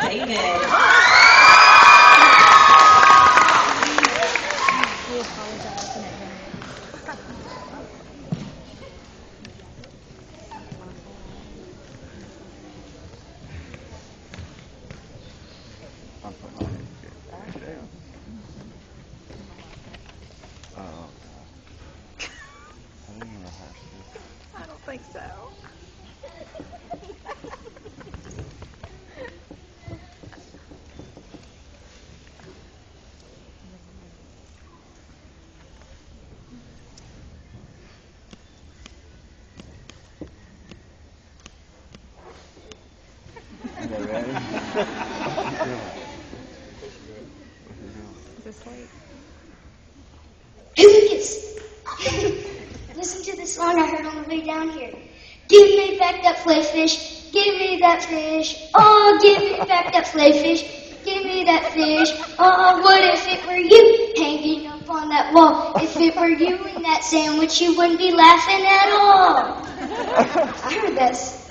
David. We apologize in advance. I don't think so. Is this late? Hey Lucas, listen to the song I heard on the way down here. Give me back that flayfish, give me that fish. Oh, give me back that flayfish, give me that fish. Oh, what if it were you hanging up on that wall? If it were you in that sandwich, you wouldn't be laughing at all.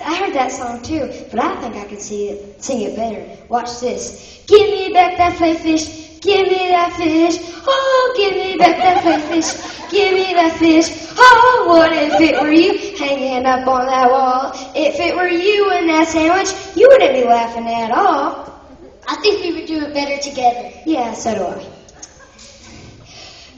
I heard that song too, but I think I could sing it better. Watch this. Give me back that flayfish, give me that fish. Oh, give me back that flayfish, give me that fish. Oh, what if it were you hanging up on that wall? If it were you in that sandwich, you wouldn't be laughing at all. I think we would do it better together. Yeah, so do I.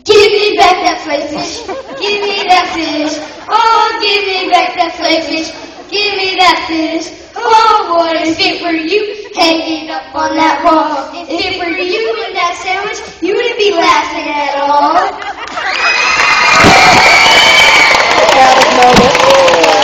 Give me back that flayfish, give me that fish. Oh, give me back that flayfish, give me that fish. Oh, what if it were you hanging up on that wall? If it were you in that sandwich, you wouldn't be laughing at all. Got it, Noble.